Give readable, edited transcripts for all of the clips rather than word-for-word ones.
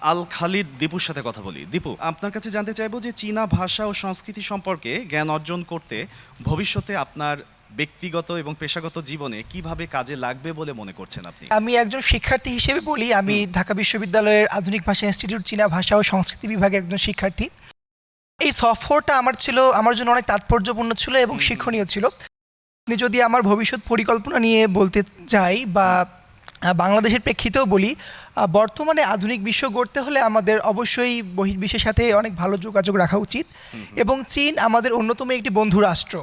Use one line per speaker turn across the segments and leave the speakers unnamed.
আল খালিদ দীপুর সাথে কথা বলি। দীপু, আপনার কাছে জানতে চাইবো যে চীনা ভাষা ও সংস্কৃতি সম্পর্কে জ্ঞান অর্জন করতে ভবিষ্যতে আপনার ব্যক্তিগত এবং পেশাগত জীবনে কিভাবে কাজে লাগবে বলে মনে করছেন আপনি?
আমি একজন শিক্ষার্থী হিসেবে বলি, আমি ঢাকা বিশ্ববিদ্যালয়ের আধুনিক ভাষা ইনস্টিটিউট চীনা ভাষা ও সংস্কৃতি বিভাগের একজন শিক্ষার্থী। এই সফরটা আমার জন্য অনেক তাৎপর্যপূর্ণ ছিল এবং শিক্ষণীয় ছিল। আপনি যদি আমার ভবিষ্যৎ পরিকল্পনা নিয়ে বলতে চাই বা বাংলাদেশের প্রেক্ষিতেও বলি, বর্তমানে আধুনিক বিশ্ব গড়তে হলে আমাদের অবশ্যই বহির্বিশ্বের সাথে অনেক ভালো যোগাযোগ রাখা উচিত এবং চীন আমাদের অন্যতম একটি বন্ধু রাষ্ট্র।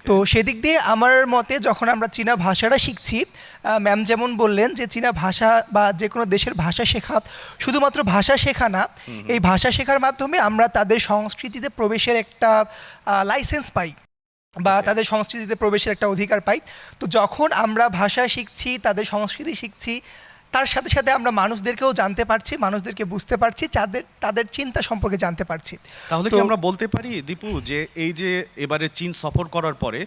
তো সেদিক দিয়ে আমার মতে যখন আমরা চীনা ভাষাটা শিখছি, ম্যাম যেমন বললেন যে চীনা ভাষা বা যে কোনো দেশের ভাষা শেখা শুধুমাত্র ভাষা শেখা না, এই ভাষা শেখার মাধ্যমে আমরা তাদের সংস্কৃতিতে প্রবেশের একটা লাইসেন্স পাই বা তাদের সংস্কৃতিতে প্রবেশের একটা অধিকার পাই। তো যখন আমরা ভাষা শিখছি, তাদের সংস্কৃতি শিখছি, তার সাথে সাথে আমরা মানুষদেরকেও জানতে পারছি, মানুষদেরকে বুঝতে পারছি, তাদের চিন্তা সম্পর্কে জানতে পারছি।
তাহলে কি আমরা বলতে পারি দীপু যে এই যে এবারে চীন সফর করার পরে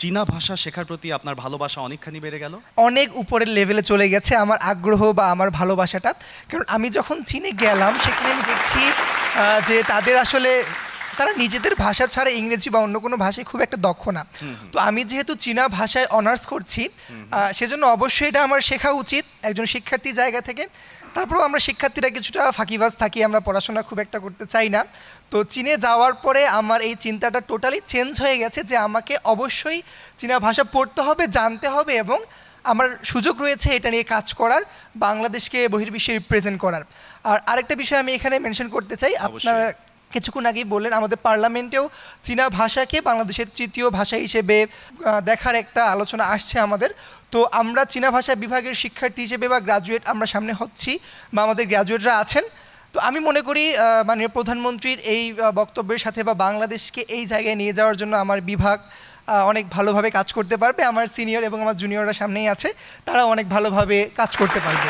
চীনা ভাষা শেখার প্রতি আপনার ভালোবাসা অনেকখানি বেড়ে গেল?
অনেক উপরের লেভেলে চলে গেছে আমার আগ্রহ বা আমার ভালোবাসাটা। কারণ আমি যখন চীনে গেলাম সেখানে আমি দেখছি যে তারা নিজেদের ভাষা ছাড়া ইংরেজি বা অন্য কোনো ভাষায় খুব একটা দক্ষ না। তো আমি যেহেতু চীনা ভাষায় অনার্স করছি, সেজন্য অবশ্যই এটা আমার শেখা উচিত একজন শিক্ষার্থী জায়গা থেকে। তারপরেও আমরা শিক্ষার্থীরা কিছুটা ফাঁকিবাজ থাকি, আমরা পড়াশোনা খুব একটা করতে চাই না। তো চীনে যাওয়ার পরে আমার এই চিন্তাটা টোটালি চেঞ্জ হয়ে গেছে যে আমাকে অবশ্যই চীনা ভাষা পড়তে হবে, জানতে হবে এবং আমার সুযোগ রয়েছে এটা নিয়ে কাজ করার, বাংলাদেশকে বহির্বিশ্বে রিপ্রেজেন্ট করার। আর আরেকটা বিষয় আমি এখানে মেনশন করতে চাই, আপনারা কিছুক্ষণ আগেই বললেন আমাদের পার্লামেন্টেও চীনা ভাষাকে বাংলাদেশের তৃতীয় ভাষা হিসেবে দেখার একটা আলোচনা আসছে আমাদের। তো আমরা চীনা ভাষা বিভাগের শিক্ষার্থী হিসেবে বা গ্রাজুয়েট আমরা সামনে হচ্ছি বা আমাদের গ্রাজুয়েটরা আছেন। তো আমি মনে করি মাননীয় প্রধানমন্ত্রীর এই বক্তব্যের সাথে বা বাংলাদেশকে এই জায়গায় নিয়ে যাওয়ার জন্য আমার বিভাগ অনেক ভালোভাবে কাজ করতে পারবে। আমার সিনিয়র এবং আমার জুনিয়ররা সামনেই আছে, তারা অনেক ভালোভাবে কাজ করতে পারবে।